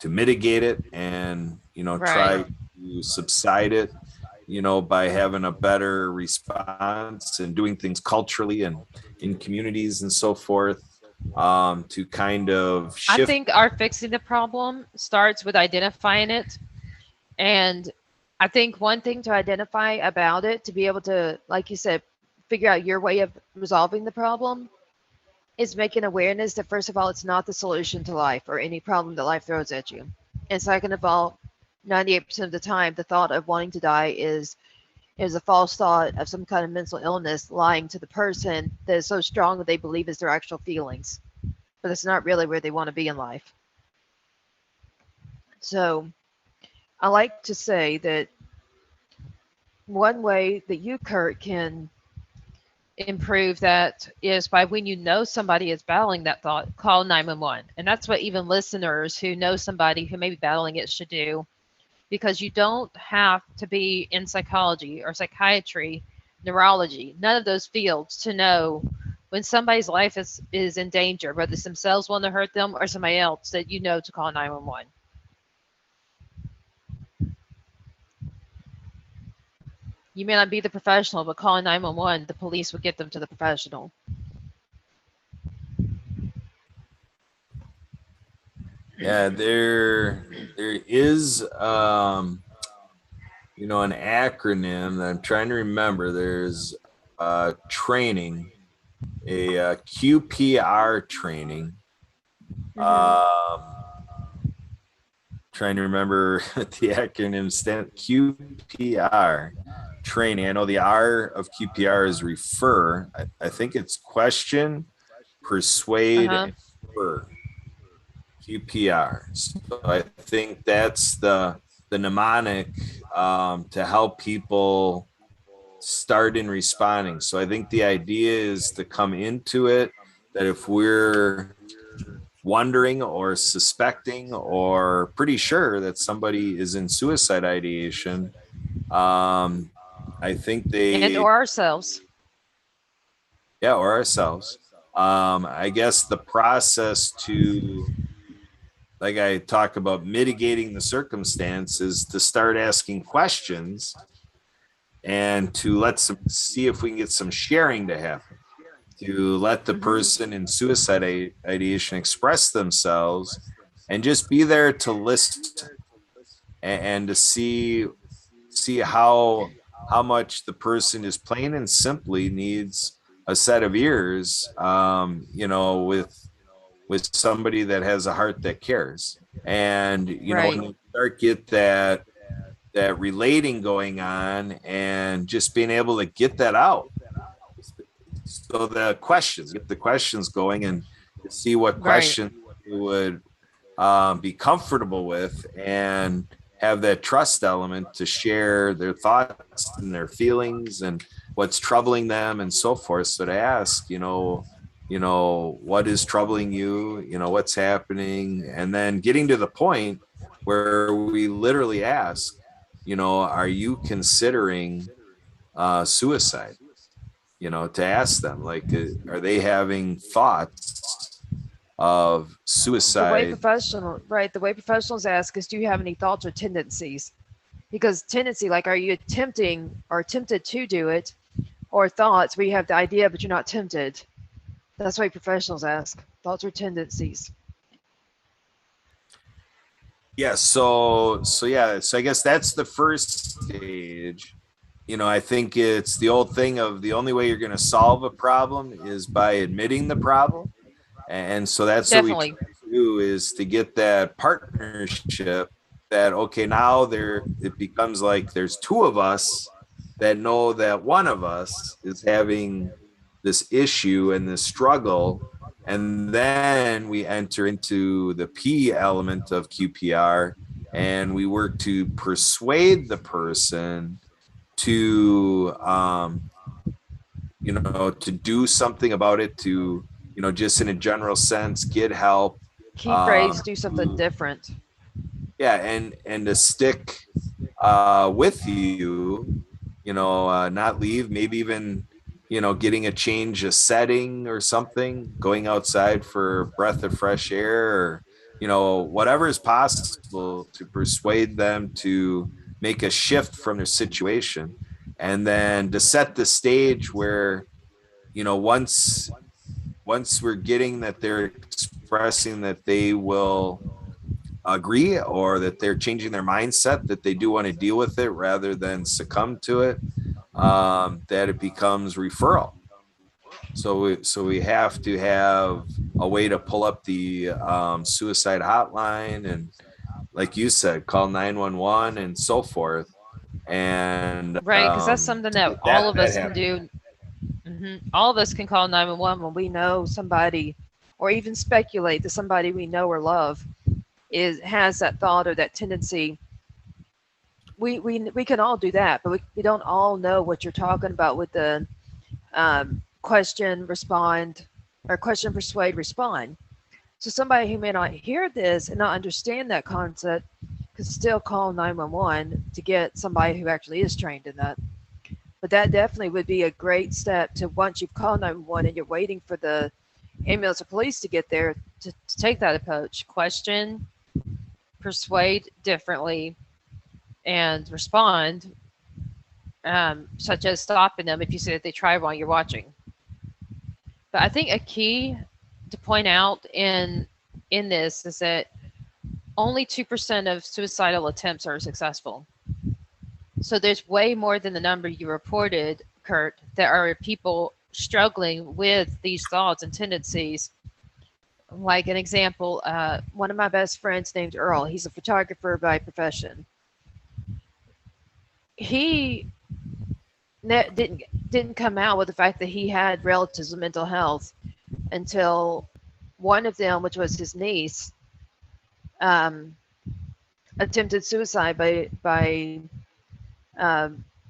mitigate it and, Right. try to subside it, by having a better response and doing things culturally and in communities and so forth, to kind of I shift. think our fixing the problem starts with identifying it. And I think one thing to identify about it, to be able to, like you said, figure out your way of resolving the problem, is making awareness that, first of all, it's not the solution to life or any problem that life throws at you. And second of all, 98% of the time, the thought of wanting to die is a false thought of some kind of mental illness lying to the person that is so strong that they believe is their actual feelings, but it's not really where they want to be in life. So I like to say that one way that you, Kurt, can improve that is by when you know somebody is battling that thought, call 911. And that's what even listeners who know somebody who may be battling it should do, because you don't have to be in psychology or psychiatry, neurology, none of those fields to know when somebody's life is in danger, whether it's themselves want to hurt them or somebody else, that you know to call 911. You may not be the professional, but calling 911, the police would get them to the professional. Yeah, there is, an acronym that I'm trying to remember. There's training, a QPR training. Mm-hmm. Um, Trying to remember what the acronym stand. QPR training. I know the R of QPR is refer. I think it's question, persuade, Uh-huh. and refer. QPR. So I think that's the mnemonic, to help people start in responding. So I think the idea is to come into it that if we're wondering or suspecting or pretty sure that somebody is in suicide ideation, um, I think And they, or ourselves. yeah, or ourselves. I guess the process to, like I talk about mitigating the circumstances, to start asking questions and to let some see if we can get some sharing to happen, to let the Mm-hmm. person in suicide ideation express themselves and just be there to listen and to see how much the person is plain and simply needs a set of ears, with somebody that has a heart that cares. And when Right. you start get that relating going on and just being able to get that out, so the questions, get the questions going and to see what Right. questions you would, be comfortable with, and have that trust element to share their thoughts and their feelings and what's troubling them and so forth. So to ask, what is troubling you, what's happening, and then getting to the point where we literally ask, are you considering suicide? To ask them, like, are they having thoughts of The way suicide? professional, right, the way professionals ask is, do you have any thoughts or tendencies? Because tendency, like, are you attempting or tempted to do it, or thoughts where you have the idea but you're not tempted? That's why professionals ask thoughts or tendencies. Yeah, so I guess that's the first stage. I think it's the old thing of the only way you're going to solve a problem is by admitting the problem. And so that's what we try Definitely. to do, is to get that partnership, that okay, now it becomes like there's two of us that know that one of us is having this issue and this struggle. And then we enter into the P element of QPR, and we work to persuade the person to, to do something about it, to, just in a general sense, get help, Key phrase, do something to, different. yeah, and to stick with you, not leave, maybe even, getting a change of setting or something, going outside for a breath of fresh air, or whatever is possible to persuade them to make a shift from their situation, and then to set the stage where, once we're getting that they're expressing that they will agree, or that they're changing their mindset, that they do want to deal with it rather than succumb to it, that it becomes referral. So we have to have a way to pull up the suicide hotline, and like you said, call 911 and so forth, and Right, because that's something to that get all of that us can happening. do. All of us can call 911 when we know somebody, or even speculate that somebody we know or love has that thought or that tendency. We can all do that, but we don't all know what you're talking about with the question, respond, or question, persuade, respond. So somebody who may not hear this and not understand that concept could still call 911 to get somebody who actually is trained in that. But that definitely would be a great step to, once you've called 911 and you're waiting for the ambulance or police to get there, to take that approach. Question, persuade differently, and respond, such as stopping them if you see that they try while you're watching. But I think a key to point out in this is that only 2% of suicidal attempts are successful. So there's way more than the number you reported, Kurt, that are people struggling with these thoughts and tendencies. Like an example, one of my best friends named Earl, he's a photographer by profession. He didn't come out with the fact that he had relatives with mental health until one of them, which was his niece, um, attempted suicide by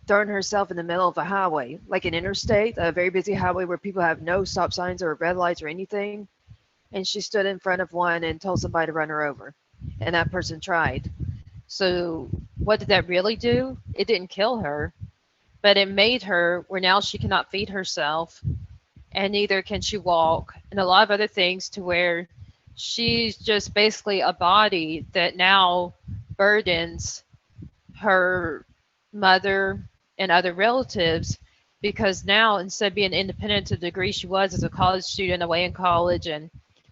throwing herself in the middle of a highway, like an interstate, a very busy highway where people have no stop signs or red lights or anything. And she stood in front of one and told somebody to run her over. And that person tried. So, what did that really do? It didn't kill her, but it made her where now she cannot feed herself, and neither can she walk, and a lot of other things, to where she's just basically a body that now burdens her mother and other relatives, because now, instead of being independent to the degree she was as a college student away in college and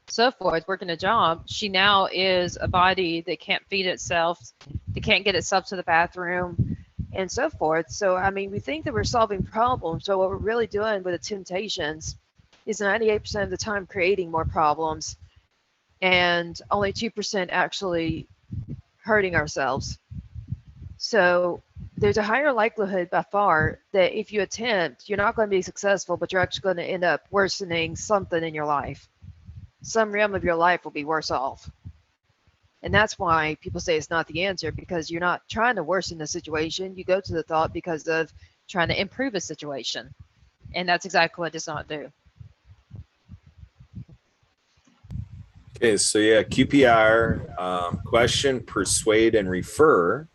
so forth, working a job, she now is a body that can't feed itself, that can't get itself to the bathroom, and so forth. So, I mean, we think that we're solving problems, so what we're really doing with the temptations is 98% of the time creating more problems, and only 2% actually hurting ourselves. So there's a higher likelihood by far that if you attempt, you're not going to be successful, but you're actually going to end up worsening something in your life. Some realm of your life will be worse off. And that's why people say it's not the answer, because you're not trying to worsen the situation. You go to the thought because of trying to improve a situation. And that's exactly what it does not do. Okay, so yeah, QPR, question, persuade, and refer.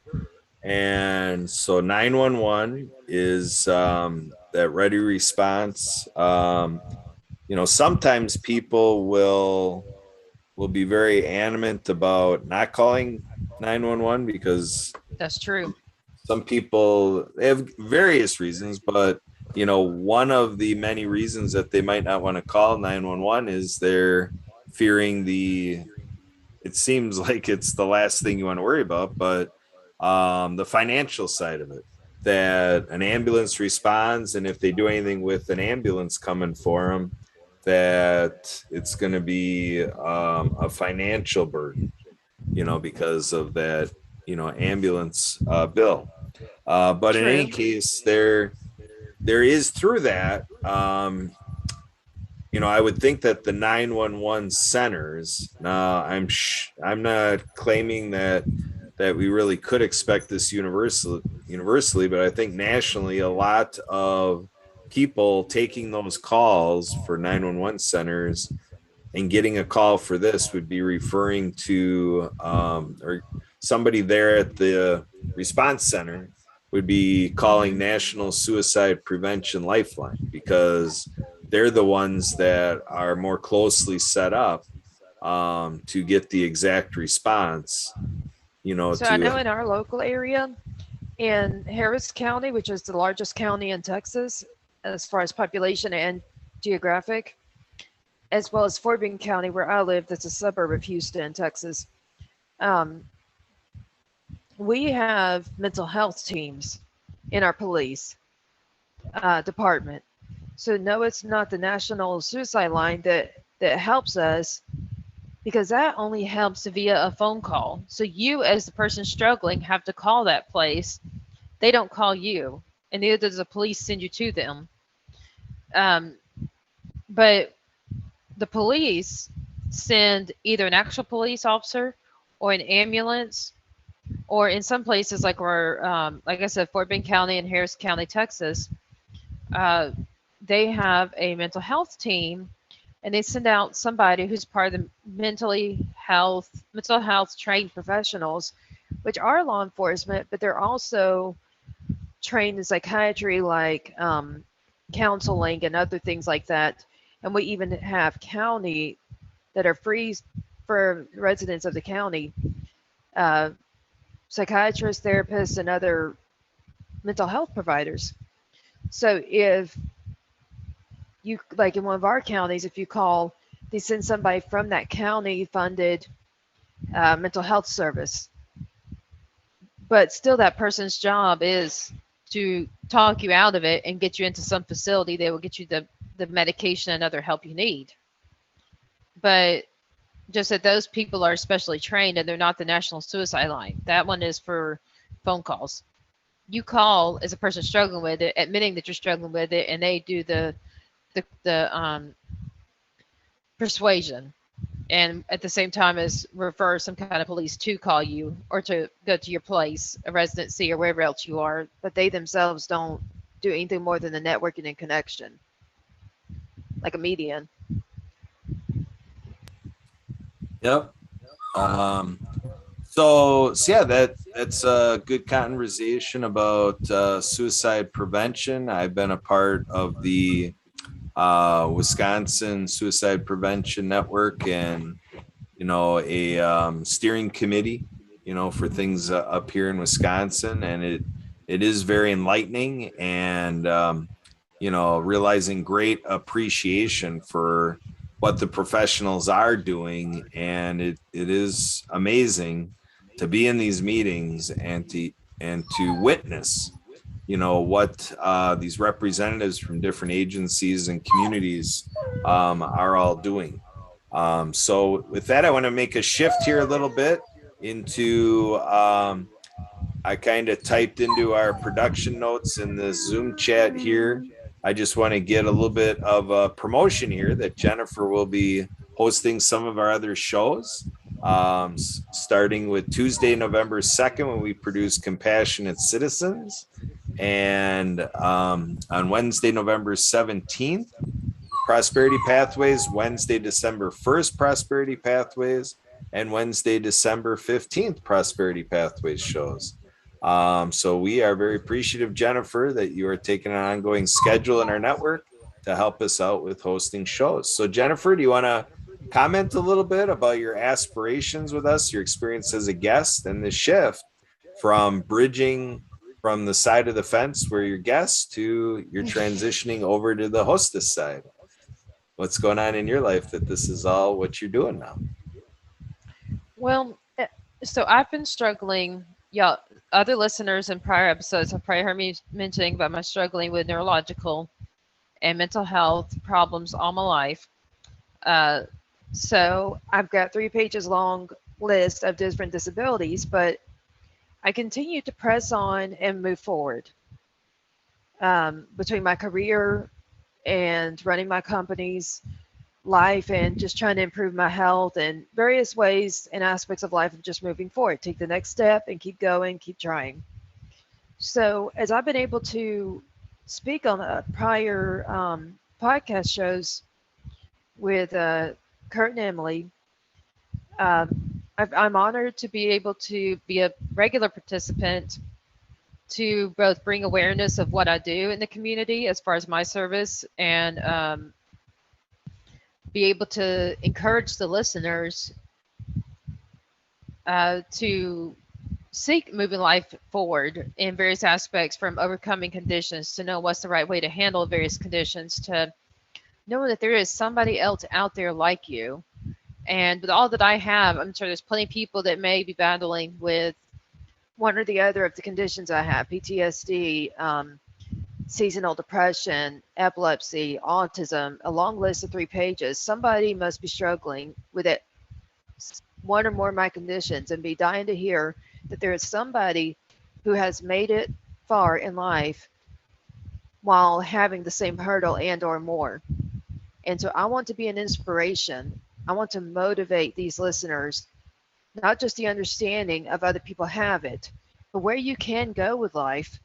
And so 911 is that ready response. Sometimes people will be very adamant about not calling 911 because That's true. some people, they have various reasons, but one of the many reasons that they might not want to call 911 is they're fearing it seems like it's the last thing you want to worry about, but the financial side of it, that an ambulance responds, and if they do anything with an ambulance coming for them, that it's going to be a financial burden, because of that, ambulance bill. But in any True. case, there is, through that, I would think that the 911 centers. Now, I'm not claiming that we really could expect this universally, but I think nationally, a lot of people taking those calls for 911 centers and getting a call for this would be referring to, or somebody there at the response center would be calling National Suicide Prevention Lifeline, because they're the ones that are more closely set up to get the exact response, So I know to in our local area, in Harris County, which is the largest county in Texas as far as population and geographic, as well as Fort Bend County, where I live, that's a suburb of Houston, Texas. Um, we have mental health teams in our police department. So no, it's not the national suicide line that helps us because that only helps via a phone call. So you, as the person struggling, have to call that place. They don't call you, and neither does the police send you to them. Um, but the police send either an actual police officer or an ambulance, or in some places like where, like I said, Fort Bend County and Harris County, Texas, uh, they have a mental health team, and they send out somebody who's part of the mental health trained professionals, which are law enforcement, but they're also trained in psychiatry, like counseling and other things like that. And we even have county that are free for residents of the county, uh, psychiatrists, therapists, and other mental health providers. So if you, like in one of our counties, if you call, they send somebody from that county funded mental health service. But still, that person's job is to talk you out of it and get you into some facility. They will get you the medication and other help you need. But just that those people are specially trained and they're not the national suicide line. That one is for phone calls. You call as a person struggling with it, admitting that you're struggling with it, and they do the persuasion, and at the same time as refer some kind of police to call you or to go to your place of residency or wherever else you are. But they themselves don't do anything more than the networking and connection, like a median. Yep. Um, so yeah, that's a good conversation about suicide prevention. I've been a part of the Wisconsin Suicide Prevention Network, and a steering committee, for things up here in Wisconsin, and it is very enlightening, and realizing great appreciation for what the professionals are doing, and it is amazing to be in these meetings and to witness what these representatives from different agencies and communities are all doing. So with that, I want to make a shift here a little bit into I kind of typed into our production notes in the Zoom chat here. I just want to get a little bit of a promotion here that Jennifer will be hosting some of our other shows, starting with Tuesday, November 2nd, when we produce Compassionate Citizens, and on Wednesday, November 17th, Prosperity Pathways, Wednesday, December 1st, Prosperity Pathways, and Wednesday, December 15th, Prosperity Pathways shows. So we are very appreciative, Jennifer, that you are taking an ongoing schedule in our network to help us out with hosting shows. So Jennifer, do you want to comment a little bit about your aspirations with us, your experience as a guest, and the shift from bridging from the side of the fence where you're guests to you're transitioning over to the hostess side? What's going on in your life that this is all what you're doing now? Well, so I've been struggling. Yeah, other listeners in prior episodes have probably heard me mentioning about my struggling with neurological and mental health problems all my life. Uh, so I've got 3 pages long list of different disabilities, but I continue to press on and move forward. Between my career and running my company's life and just trying to improve my health and various ways and aspects of life of just moving forward, take the next step and keep going, keep trying. So as I've been able to speak on prior podcast shows with Kurt and Emily, I'm honored to be able to be a regular participant to both bring awareness of what I do in the community as far as my service and be able to encourage the listeners to seek moving life forward in various aspects, from overcoming conditions to know what's the right way to handle various conditions, to knowing that there is somebody else out there like you. And with all that I have, I'm sure there's plenty of people that may be battling with one or the other of the conditions I have: PTSD, seasonal depression, epilepsy, autism, a long list of 3 pages. Somebody must be struggling with it, one or more of my conditions, and be dying to hear that there is somebody who has made it far in life while having the same hurdle and or more. And so I want to be an inspiration. I want to motivate these listeners, not just the understanding of other people have it, but where you can go with life,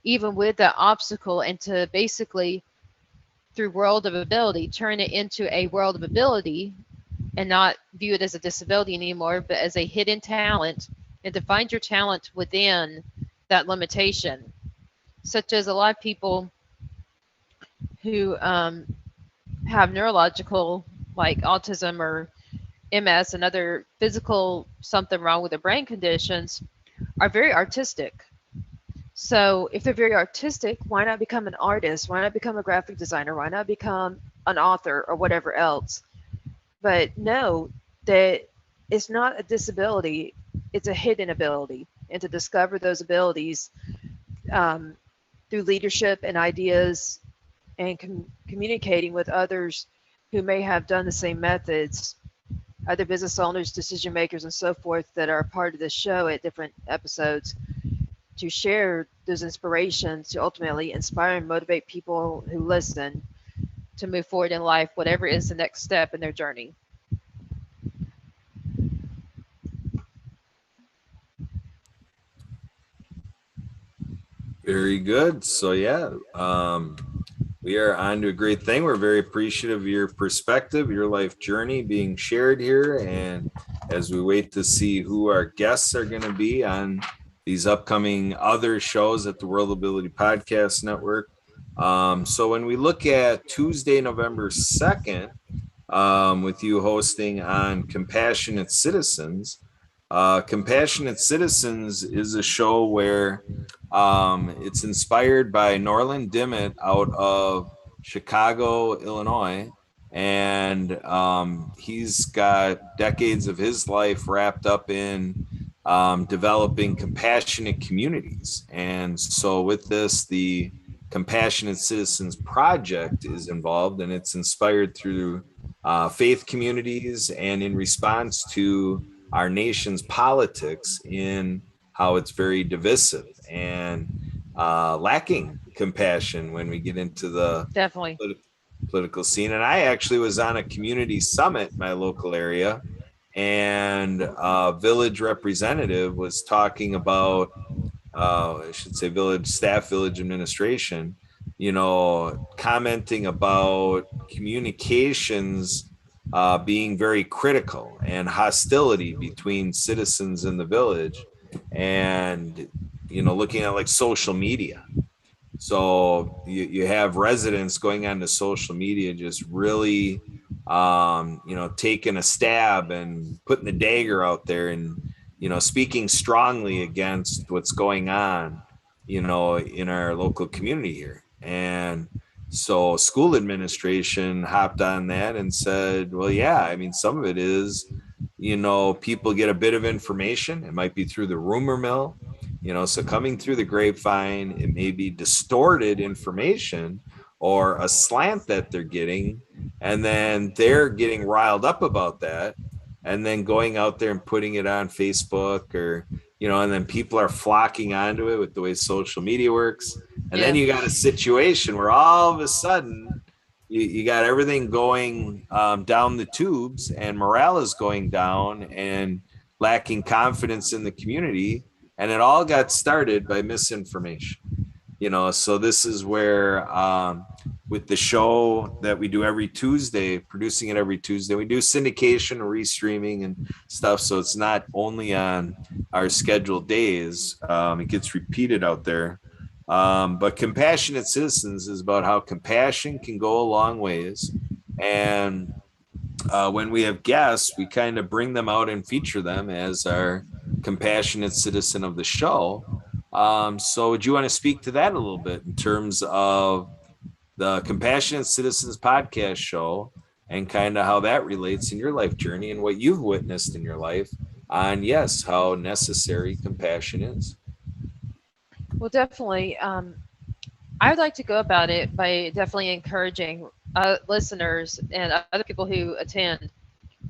even with the obstacle, and to basically, through world of ability, turn it into a world of ability and not view it as a disability anymore, but as a hidden talent, and to find your talent within that limitation. Such as a lot of people who have neurological, like autism or MS and other physical something wrong with their brain conditions, are very artistic. So if they're very artistic, why not become an artist? Why not become a graphic designer? Why not become an author or whatever else? But know that it's not a disability, it's a hidden ability. And to discover those abilities um, through leadership and ideas, and communicating with others who may have done the same methods, other business owners, decision makers, and so forth, that are part of this show at different episodes, to share those inspirations to ultimately inspire and motivate people who listen to move forward in life, whatever is the next step in their journey. Very good. So yeah, we are on to a great thing. We're very appreciative of your perspective, your life journey being shared here. And as we wait to see who our guests are going to be on these upcoming other shows at the World Ability Podcast Network. So when we look at Tuesday, November 2nd, with you hosting on Compassionate Citizens. Compassionate Citizens is a show where it's inspired by Norland Dimmitt out of Chicago, Illinois. And he's got decades of his life wrapped up in developing compassionate communities. And so, with this, the Compassionate Citizens Project is involved, and it's inspired through faith communities and in response to our nation's politics, in how it's very divisive and lacking compassion when we get into the Definitely. political scene. And I actually was on a community summit in my local area, and a village representative was talking about, I should say, village staff, village administration, commenting about communications being very critical, and hostility between citizens in the village, and looking at like social media. So you have residents going onto social media, just really taking a stab and putting the dagger out there, and speaking strongly against what's going on in our local community here. And so school administration hopped on that and said, well, yeah, I mean, some of it is, people get a bit of information. It might be through the rumor mill, so coming through the grapevine, it may be distorted information or a slant that they're getting. And then they're getting riled up about that, and then going out there and putting it on Facebook, or, and then people are flocking onto it with the way social media works. And then you got a situation where all of a sudden you got everything going down the tubes, and morale is going down, and lacking confidence in the community. And it all got started by misinformation. So this is where with the show that we do every Tuesday, producing it every Tuesday, we do syndication, restreaming and stuff. So it's not only on our scheduled days, it gets repeated out there. But Compassionate Citizens is about how compassion can go a long ways. And when we have guests, we kind of bring them out and feature them as our compassionate citizen of the show. So would you want to speak to that a little bit in terms of the Compassionate Citizens podcast show and kind of how that relates in your life journey and what you've witnessed in your life on, yes, how necessary compassion is? Well, definitely. I would like to go about it by definitely encouraging listeners and other people who attend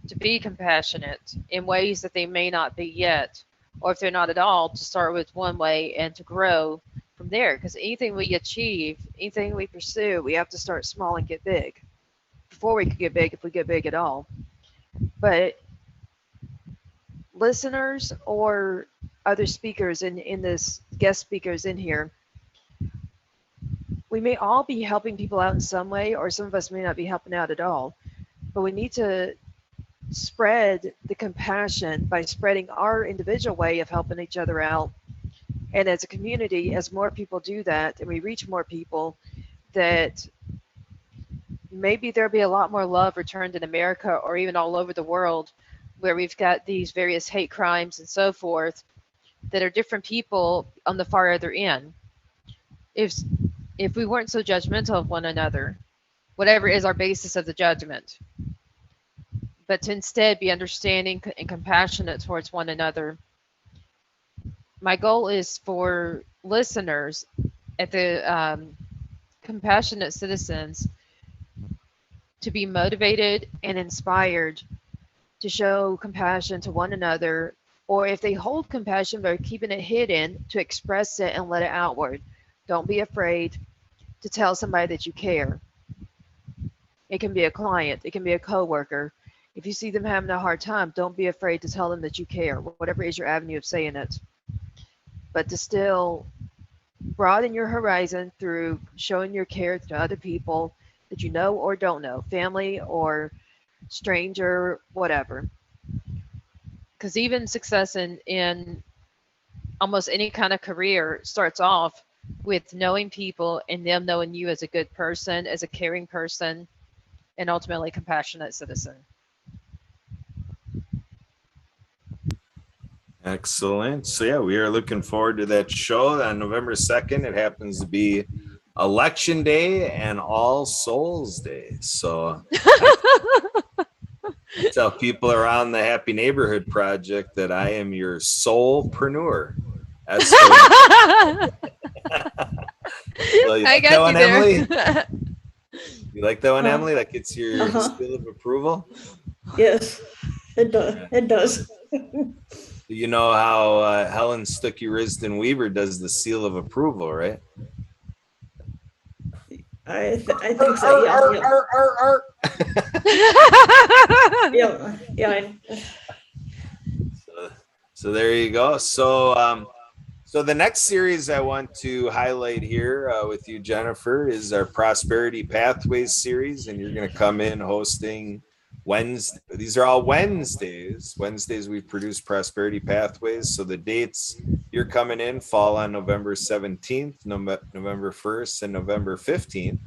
to be compassionate in ways that they may not be yet, or if they're not at all, to start with one way and to grow from there. Because anything we achieve, anything we pursue, we have to start small and get big before we could get big, if we get big at all. But listeners or other speakers in this, guest speakers in here, we may all be helping people out in some way, or some of us may not be helping out at all. But we need to spread the compassion by spreading our individual way of helping each other out. And as a community, as more people do that and we reach more people, that maybe there'll be a lot more love returned in America or even all over the world, where we've got these various hate crimes and so forth that are different people on the far other end. If if we weren't so judgmental of one another, whatever is our basis of the judgment, but to instead be understanding and compassionate towards one another. My goal is for listeners at the Compassionate Citizens to be motivated and inspired to show compassion to one another, or if they hold compassion but are keeping it hidden, to express it and let it outward. Don't be afraid to tell somebody that you care. It can be a client, it can be a coworker. If you see them having a hard time, don't be afraid to tell them that you care, whatever is your avenue of saying it. But to still broaden your horizon through showing your care to other people that you know or don't know, family or stranger, whatever. Because even success in almost any kind of career starts off with knowing people and them knowing you as a good person, as a caring person, and ultimately compassionate citizen. Excellent. So yeah, we are looking forward to that show on November 2nd. It happens to be Election Day and All Souls Day. So I tell people around the Happy Neighborhood Project that I am your soulpreneur. That's so you I like that got one, you there. Emily? You like that one, Emily? That gets your seal of approval? Yes, it does. It does. You know how Helen Stuckey Risden Weaver does the seal of approval, right? I think so. Yeah, yeah. So there you go. So the next series I want to highlight here with you, Jennifer, is our Prosperity Pathways series, and you're going to come in hosting Wednesday. These are all Wednesdays. Wednesdays we produce Prosperity Pathways. So the dates you're coming in fall on November 17th, November 1st, and November 15th.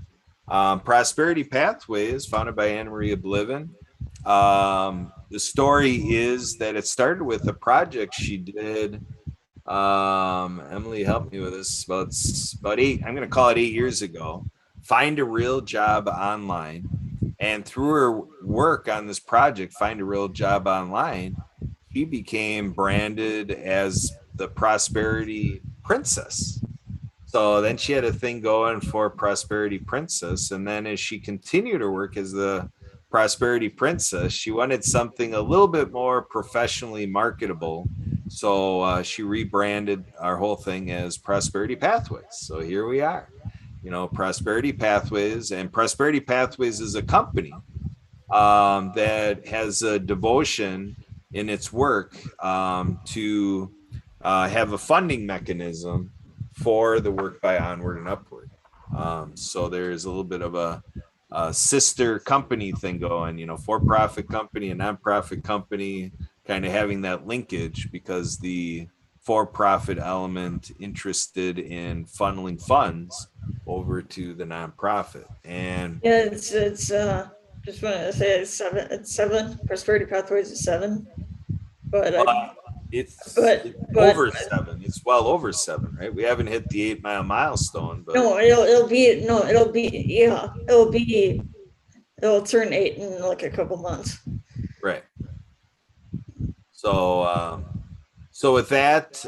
Prosperity Pathways, founded by Anna Maria Bliven. The story is that it started with a project she did. Emily helped me with this. About I'm going to call it 8 years ago. Find a Real Job Online. And through her work on this project, Find a Real Job Online, she became branded as the Prosperity Princess. So then she had a thing going for Prosperity Princess. And then as she continued her work as the Prosperity Princess, she wanted something a little bit more professionally marketable. So she rebranded our whole thing as Prosperity Pathways. So here we are, Prosperity Pathways. And Prosperity Pathways is a company that has a devotion in its work to have a funding mechanism for the work by Onward and Upward. So there's a little bit of a sister company thing going, for-profit company, a nonprofit company, kind of having that linkage, because the for-profit element interested in funneling funds over to the nonprofit. And Yeah, it's just want to say it's seven. Prosperity Pathways is seven. But It's but over 7. It's well over 7, right? We haven't hit the 8-mile milestone, but no, it'll turn 8 in like a couple months. right. So, so with that,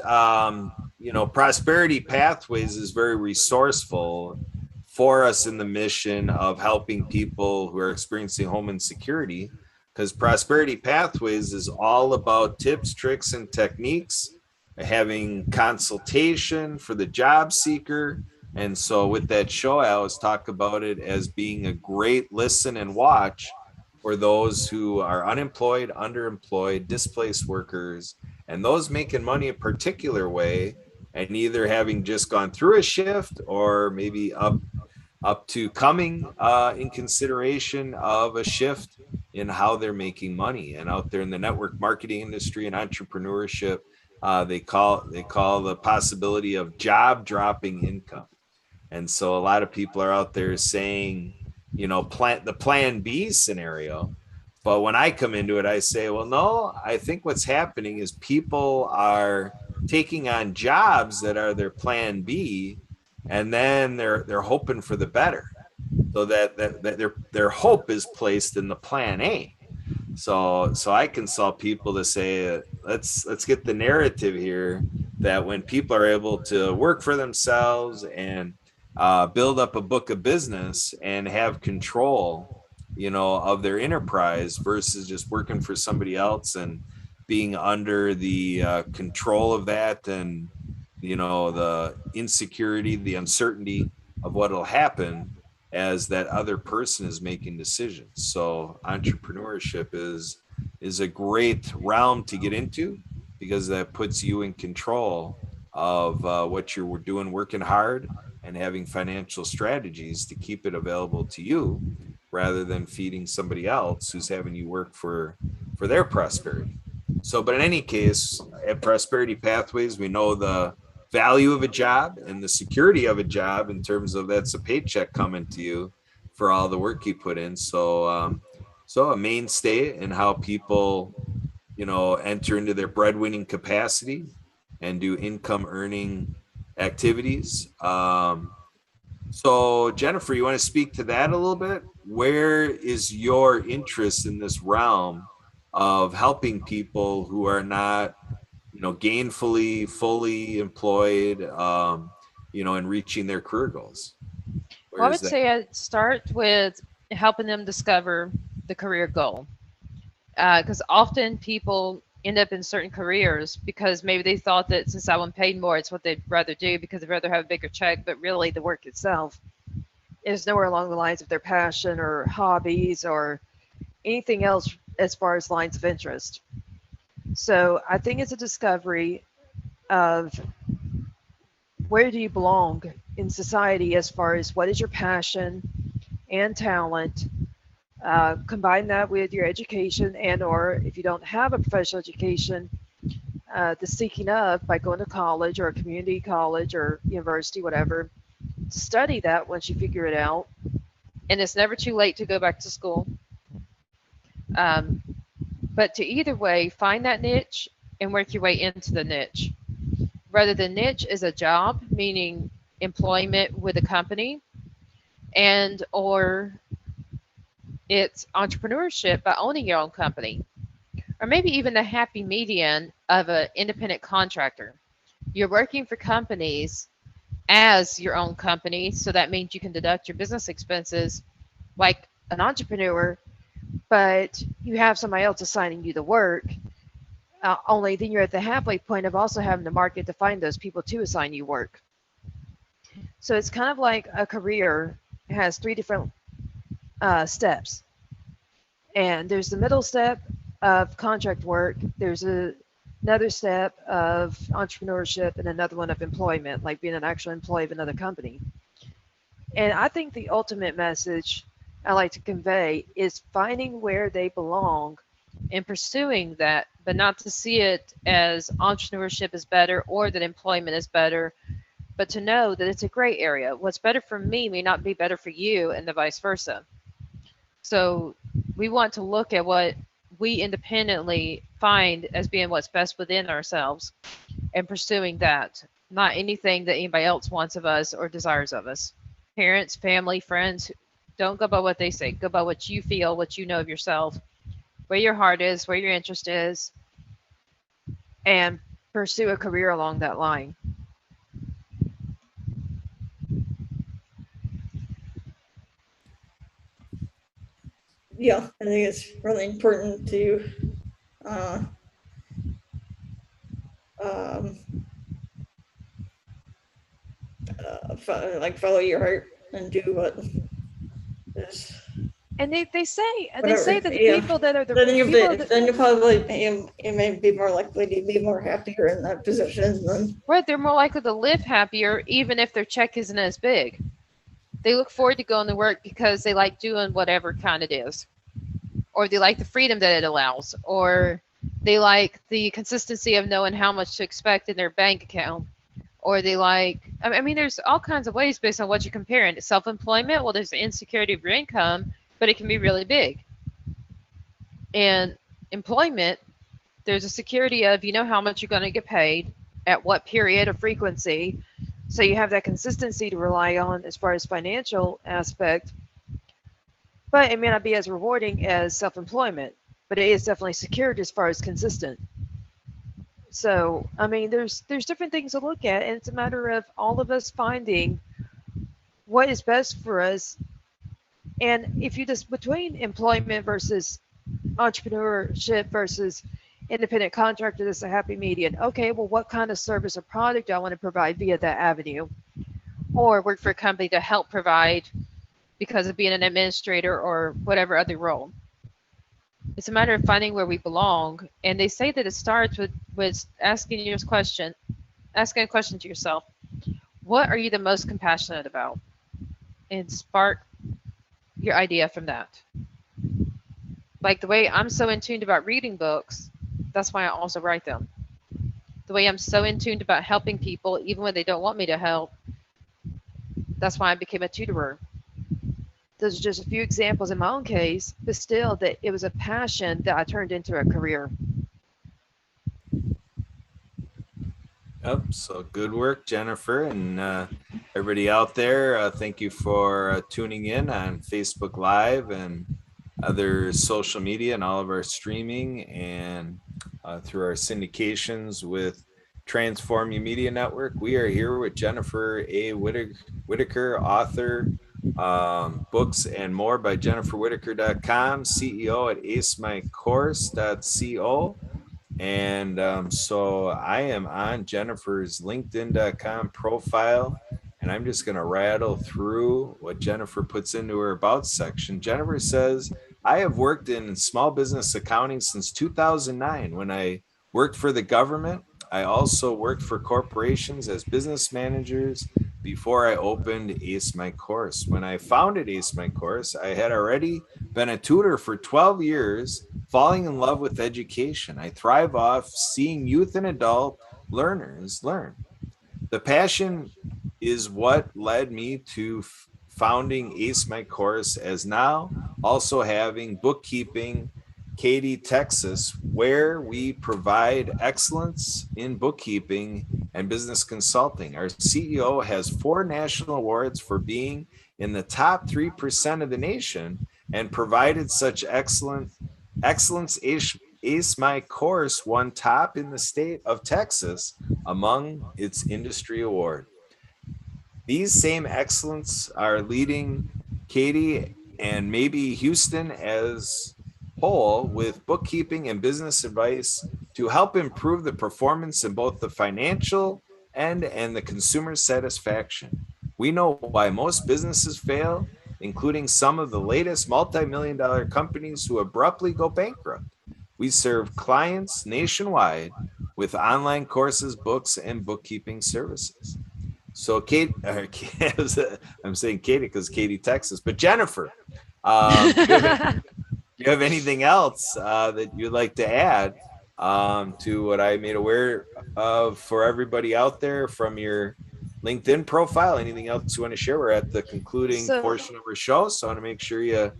Prosperity Pathways is very resourceful for us in the mission of helping people who are experiencing home insecurity, because Prosperity Pathways is all about tips, tricks, and techniques, having consultation for the job seeker. And so with that show, I always talk about it as being a great listen and watch for those who are unemployed, underemployed, displaced workers, and those making money a particular way, and either having just gone through a shift or maybe up to coming in consideration of a shift in how they're making money. And out there in the network marketing industry and entrepreneurship, they call the possibility of job dropping income. And so a lot of people are out there saying, the plan B scenario. But when I come into it, I say, well, no, I think what's happening is people are taking on jobs that are their plan B, and then they're hoping for the better, so that their hope is placed in the plan A. So I consult people to say, let's get the narrative here that when people are able to work for themselves and build up a book of business and have control, of their enterprise versus just working for somebody else and being under the control of that, and the insecurity, the uncertainty of what'll happen as that other person is making decisions. So entrepreneurship is a great realm to get into, because that puts you in control of what you're doing, working hard and having financial strategies to keep it available to you, rather than feeding somebody else who's having you work for their prosperity. So, but in any case, at Prosperity Pathways, we know the value of a job and the security of a job in terms of that's a paycheck coming to you for all the work you put in. So, so a mainstay in how people, enter into their breadwinning capacity and do income earning activities. So Jennifer, you want to speak to that a little bit? Where is your interest in this realm of helping people who are not, gainfully, fully employed, and reaching their career goals? Well, I would say I'd start with helping them discover the career goal. Because often people end up in certain careers because maybe they thought that since that one paid more, it's what they'd rather do because they'd rather have a bigger check. But really, the work itself is nowhere along the lines of their passion or hobbies or anything else as far as lines of interest. So I think it's a discovery of where do you belong in society as far as what is your passion and talent. Combine that with your education, and or if you don't have a professional education, the seeking of by going to college or a community college or university, whatever, to study that once you figure it out. And it's never too late to go back to school. But to either way, find that niche and work your way into the niche. Whether the niche is a job, meaning employment with a company, and or it's entrepreneurship by owning your own company, or maybe even the happy median of an independent contractor. You're working for companies as your own company, so that means you can deduct your business expenses like an entrepreneur, but you have somebody else assigning you the work. Only then you're at the halfway point of also having to market to find those people to assign you work. So it's kind of like a career has 3 different steps. And there's the middle step of contract work. There's another step of entrepreneurship and another one of employment, like being an actual employee of another company. And I think the ultimate message I like to convey is finding where they belong and pursuing that, but not to see it as entrepreneurship is better or that employment is better, but to know that it's a gray area. What's better for me may not be better for you, and the vice versa. So we want to look at what we independently find as being what's best within ourselves and pursuing that, not anything that anybody else wants of us or desires of us. Parents, family, friends, don't go by what they say. Go by what you feel, what you know of yourself, where your heart is, where your interest is, and pursue a career along that line. Yeah, I think it's really important to uh, um, like follow your heart and do what is And they say whatever. that the Yeah. people that are the Then you people that, then you probably you may be more likely to be more happier in that position than right, they're more likely to live happier even if their check isn't as big. They look forward to going to work because they like doing whatever kind it is, or they like the freedom that it allows, or they like the consistency of knowing how much to expect in their bank account, or they like, I mean, there's all kinds of ways based on what you're comparing. Self-employment, well, there's the insecurity of your income, but it can be really big. And employment, there's a security of you know how much you're going to get paid at what period of frequency, so you have that consistency to rely on as far as financial aspect, but it may not be as rewarding as self-employment, but it is definitely secured as far as consistent. So I mean, there's different things to look at, and it's a matter of all of us finding what is best for us. And if you just between employment versus entrepreneurship versus independent contractor, that's a happy median. Okay, well, what kind of service or product do I want to provide via that avenue? Or work for a company to help provide because of being an administrator or whatever other role. It's a matter of finding where we belong. And they say that it starts with asking a question to yourself. What are you the most compassionate about? And spark your idea from that. Like the way I'm so in tuned about reading books, that's why I also write them. The way I'm so in tuned about helping people, even when they don't want me to help, that's why I became a tutorer. Those are just a few examples in my own case, but still, that it was a passion that I turned into a career. Yep. So good work, Jennifer, and everybody out there. Thank you for tuning in on Facebook Live and other social media and all of our streaming and through our syndications with Transform You Media Network. We are here with Jennifer A. Whitaker, author, books and more by jenniferwhitaker.com, CEO at acemycourse.co. And so I am on Jennifer's LinkedIn.com profile, and I'm just going to rattle through what Jennifer puts into her about section. Jennifer says, I have worked in small business accounting since 2009 when I worked for the government. I also worked for corporations as business managers before I opened Ace My Course. When I founded Ace My Course, I had already been a tutor for 12 years, falling in love with education. I thrive off seeing youth and adult learners learn. The passion is what led me to founding Ace My Course, as now also having bookkeeping Katy, Texas, where we provide excellence in bookkeeping and business consulting. Our CEO has 4 national awards for being in the top 3% of the nation and provided such excellence. Ace My Course won top in the state of Texas among its industry award. These same excellence are leading Katy and maybe Houston as whole with bookkeeping and business advice to help improve the performance in both the financial end and the consumer satisfaction. We know why most businesses fail, including some of the latest multi-million-dollar companies who abruptly go bankrupt. We serve clients nationwide with online courses, books, and bookkeeping services. So Kate, I'm saying Katy because Katy, Texas, but Jennifer, do you have anything else that you'd like to add to what I made aware of for everybody out there from your LinkedIn profile? Anything else you want to share? We're at the concluding So- portion of our show, so I want to make sure you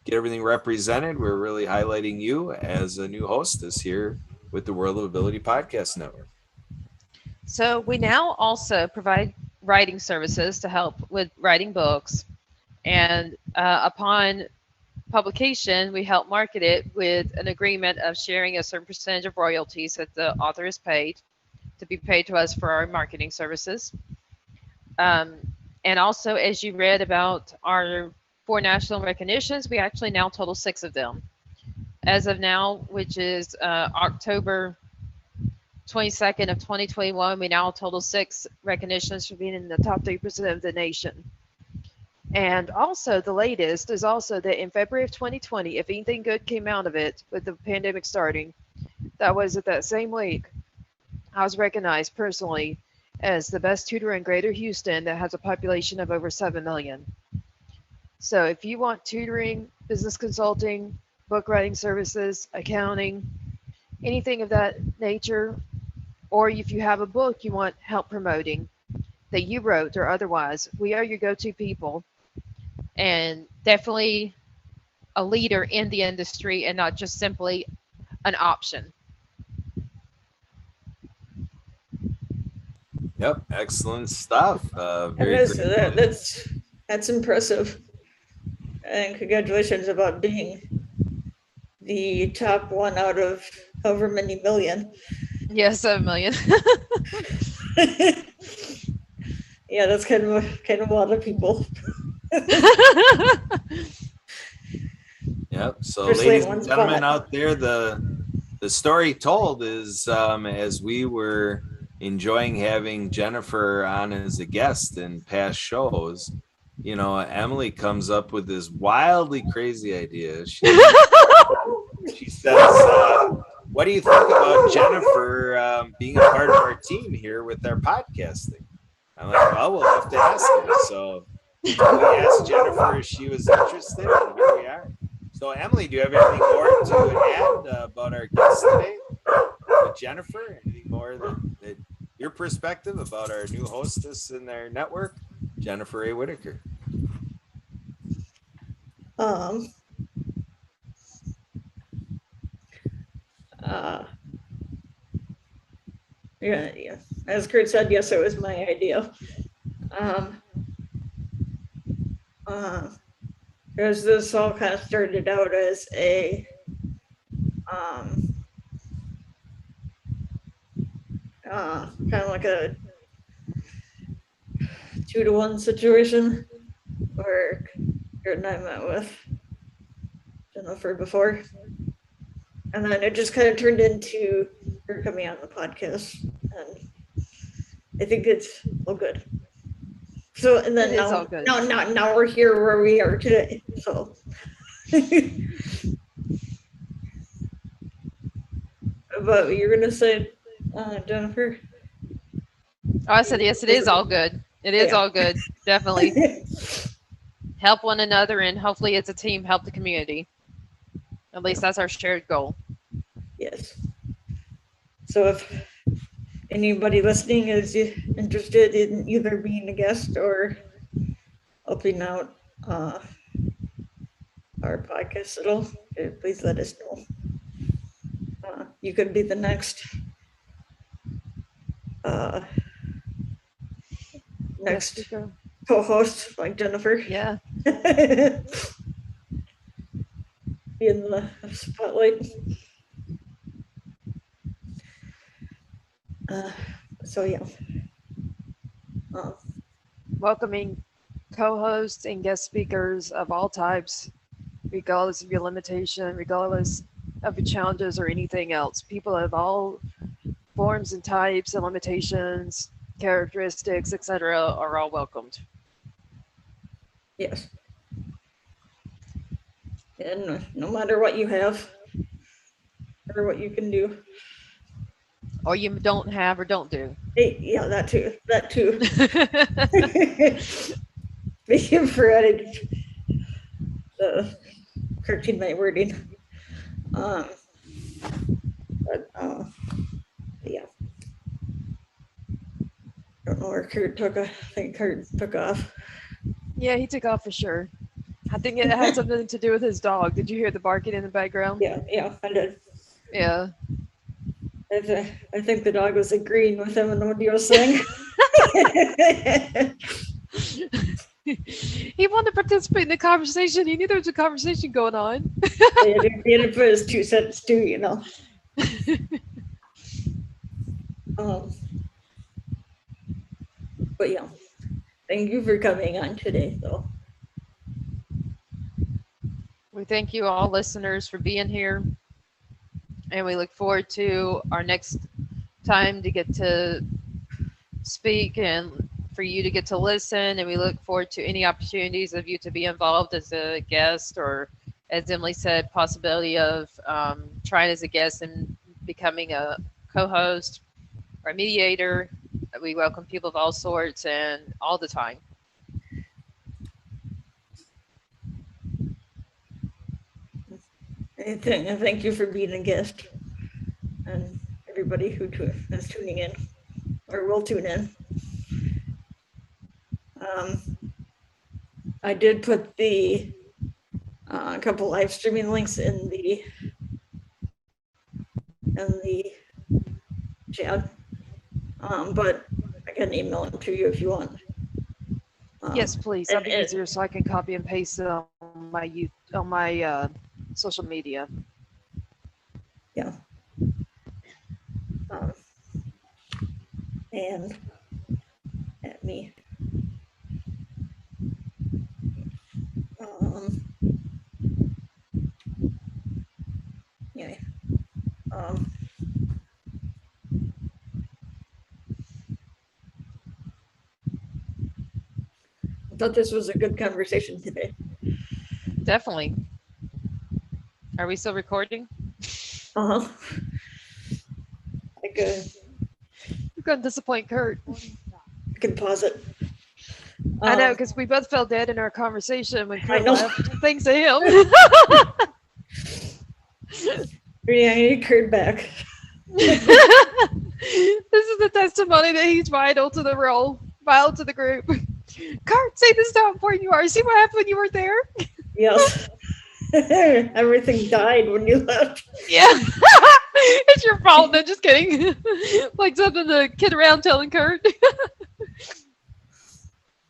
get everything represented. We're really highlighting you as a new hostess here with the World of Ability Podcast Network. So we now also provide writing services to help with writing books. And upon publication, we help market it with an agreement of sharing a certain percentage of royalties that the author is paid to be paid to us for our marketing services. And also, as you read about our 4 national recognitions, we actually now total 6 of them. As of now, which is October 22nd of 2021, we now total 6 recognitions for being in the top 3% of the nation. And also the latest is also that in February of 2020, if anything good came out of it with the pandemic starting, that was at that same week, I was recognized personally as the best tutor in Greater Houston that has a population of over 7 million. So if you want tutoring, business consulting, book writing services, accounting, anything of that nature, or if you have a book you want help promoting that you wrote or otherwise, we are your go-to people, and definitely a leader in the industry and not just simply an option. Yep, excellent stuff. Very And great. that's impressive. And congratulations about being the top one out of however many million. Yeah, 7 million. Yeah, that's kind of a lot of people. Yep. So, Especially ladies in one and gentlemen spot. out there, the story told is as we were enjoying having Jennifer on as a guest in past shows, you know, Emily comes up with this wildly crazy idea. She says, "What do you think about Jennifer being a part of our team here with our podcasting?" I'm like, "Well, we'll have to ask her." So we asked Jennifer if she was interested, and here we are. So, Emily, do you have anything more to add about our guest today with Jennifer? Anything more that your perspective about our new hostess in their network, Jennifer A. Whitaker? Yeah. As Kurt said, yes, it was my idea. Because this all kind of started out as a kind of like a 2-to-1 situation where Kurt and I met with Jennifer before. And then it just kind of turned into her coming on the podcast. And I think it's all good. So, and then It is all good. now we're here where we are today. So, but you're going to say, Jennifer? Oh, I said, yes, it is all good. It is all good. Definitely. Help one another, and hopefully as a team, help the community. At least that's our shared goal. Yes. So if anybody listening is interested in either being a guest or helping out our podcast at all, please let us know. You could be the next co-host, like Jennifer. Yeah. Be in the spotlight. So yeah. Welcoming co-hosts and guest speakers of all types, regardless of your limitation, regardless of your challenges or anything else. People of all forms and types and limitations, characteristics, etc., are all welcomed. Yes. And no matter what you have or what you can do. Or you don't have or don't do. Hey, yeah, that too. Speaking for added the cartoon night wording. Yeah. Don't know where Kurt took. I think Kurt took off. Yeah, he took off for sure. I think it had something to do with his dog. Did you hear the barking in the background? Yeah, I did. Yeah. I think the dog was agreeing with him and what he was saying. He wanted to participate in the conversation. He knew there was a conversation going on. He had to put his 2 cents too, you know. But yeah, thank you for coming on today, though. We thank you all listeners for being here. And we look forward to our next time to get to speak and for you to get to listen. And we look forward to any opportunities of you to be involved as a guest, or as Emily said, possibility of trying as a guest and becoming a co-host or a mediator. We welcome people of all sorts and all the time. And thank you for being a guest, and everybody who is tuning in or will tune in. I did put the couple live streaming links in the chat, but I can email them to you if you want. Yes, please. That'd be and- easier so I can copy and paste it on my social media. Yeah. And at me. Yeah. I thought this was a good conversation today. Definitely. Are we still recording? Uh-huh. I You're going to disappoint Kurt. can pause it. I know, because we both fell dead in our conversation when Kurt know. left. Thanks to him. Yeah, I need Kurt back. This is the testimony that he's vital to the role, vital to the group. Kurt, say this is how important you are. See what happened when you were there? Yes. Everything died when you left. Yeah. It's your fault. No, just kidding. Like something to kid around telling Kurt.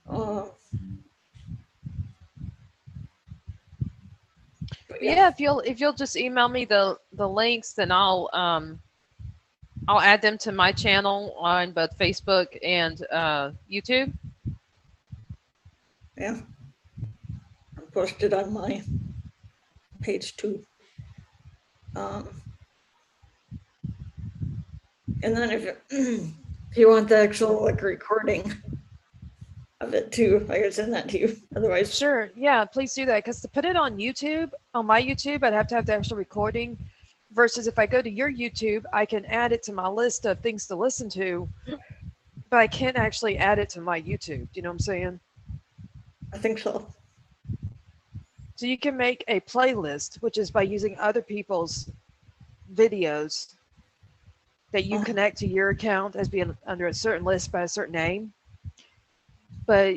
But Yeah, if you'll just email me the links, then I'll add them to my channel on both Facebook and YouTube. Yeah. I'll post it on my page too. And then if you want the actual like recording of it too, I can send that to you. Otherwise, Sure, yeah, please do that. Because to put it on YouTube, on my YouTube, I'd have to have the actual recording. Versus if I go to your YouTube, I can add it to my list of things to listen to, but I can't actually add it to my YouTube. Do you know what I'm saying? I think so. So you can make a playlist, which is by using other people's videos that you connect to your account as being under a certain list by a certain name. But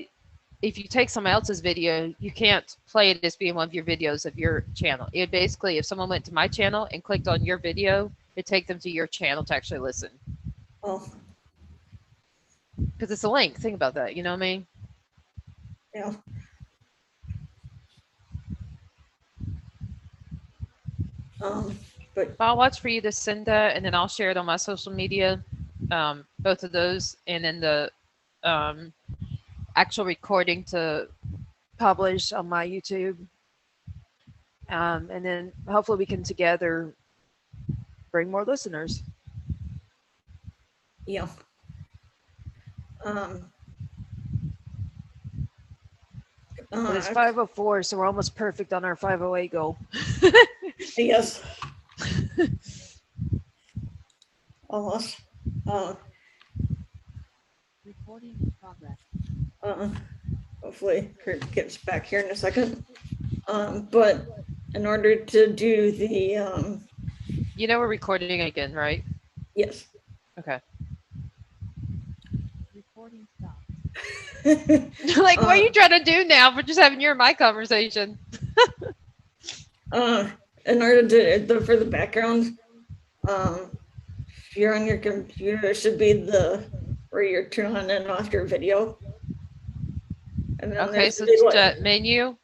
if you take someone else's video, you can't play it as being one of your videos of your channel. It basically, if someone went to my channel and clicked on your video, it'd take them to your channel to actually listen. Oh, Because it's a link. Think about that. You know what I mean? yeah. But I'll watch for you to send that, and then I'll share it on my social media, both of those, and then the actual recording to publish on my YouTube. And then hopefully we can together bring more listeners. yeah. But it's 5:04, so we're almost perfect on our 5:08 goal. Yes. Almost. Recording in progress. Hopefully Kurt gets back here in a second. But in order to do the You know we're recording again, right? yes. Okay. Recording stopped. Like, what are you trying to do now for just having your and my conversation? In order to for the background, if you're on your computer, it should be where you're turning on and off your video. And then Okay, there's so the big just one. menu.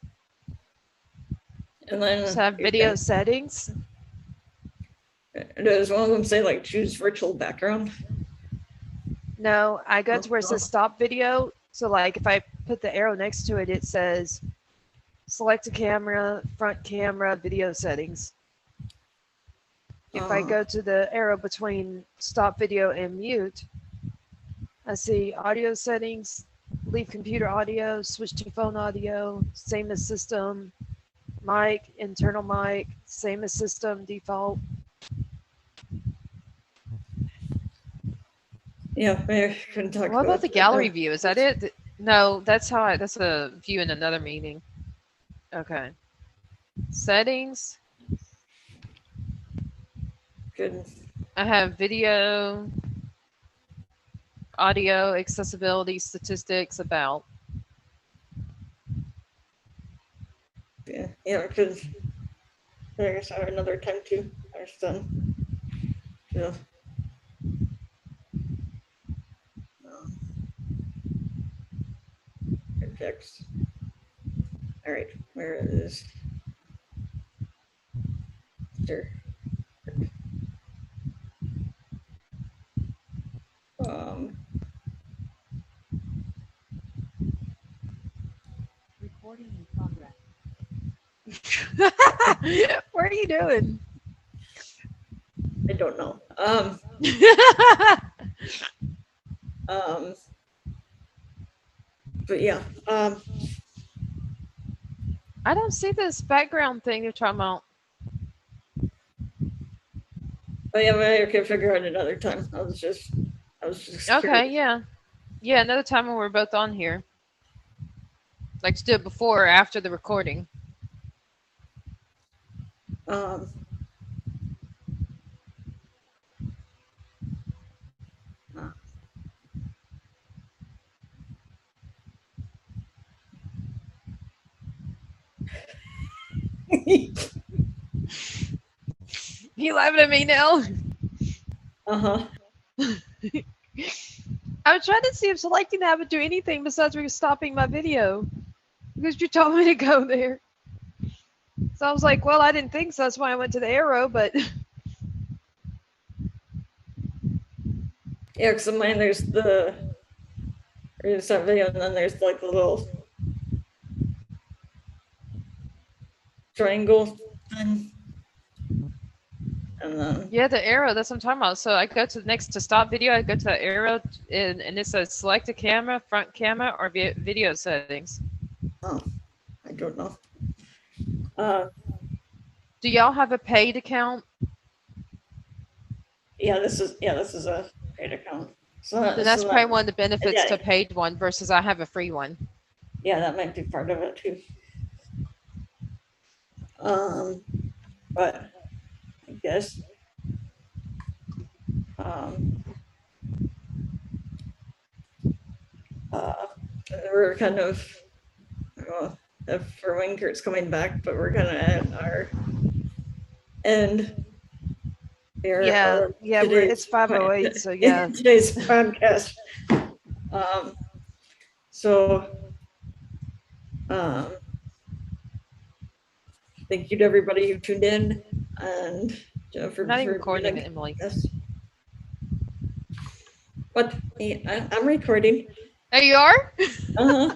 And then Just have you video can- settings. Does one of them say like choose virtual background? No, I go to where it says stop video. So like if I put the arrow next to it, it says select a camera, front camera, video settings. If I go to the arrow between stop video and mute, I see audio settings, leave computer audio, switch to phone audio, same as system, mic, internal mic, same as system, default. Yeah, maybe we can talk What about the gallery that. view? Is that it? No, that's a view in another meeting. Okay. Settings. Good. I have video, audio, accessibility, statistics, about. Yeah, because there's another time too. There's done. Yeah. Text. All right, where is there? Recording in progress. What are you doing? I don't know. But yeah. I don't see this background thing you're talking about. Oh yeah, maybe I can figure out another time. I was just Okay, curious. yeah. Yeah, another time when we're both on here. Like to do it before or after the recording. You laughing at me now? Uh-huh. I was trying to see if selecting that would do anything besides stopping my video. Because you told me to go there. So I was like, well, I didn't think so. That's why I went to the arrow, but Yeah, because in mine there's that video, and then there's like the little triangle thing. And then yeah, the arrow, that's what I'm talking about. So I go to next to stop video, I go to the arrow and it says select a camera, front camera, or video settings. I don't know. Do y'all have a paid account? Yeah, this is a paid account. So Then that's probably one of the benefits yeah. to a paid one versus I have a free one. Yeah, that might be part of it too. But I guess we're kind of for when Kurt's coming back, but we're kind of at our end here. Yeah, it's 5:08, so yeah. Today's podcast. Thank you to everybody who tuned in, and Jennifer. I'm not even for recording being it, Emily. Yes. What? Yeah, I'm recording. Oh, you are? Uh-huh.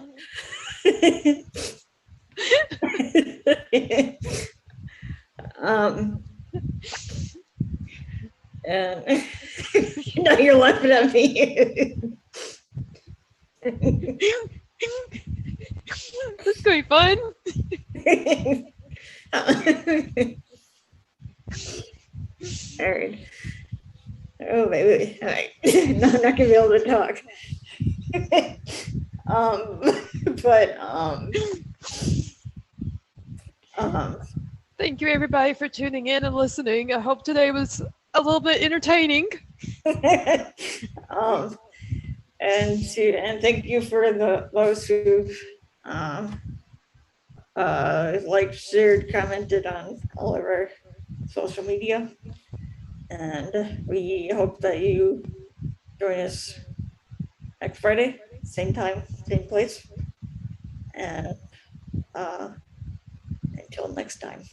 And now you're laughing at me. This is going to be fun. All right. Oh, baby. All right. No, I'm not gonna be able to talk. Thank you, everybody, for tuning in and listening. I hope today was a little bit entertaining. and thank you for those who've liked, shared, commented on all of our social media. And we hope that you join us next Friday, same time, same place. And until next time.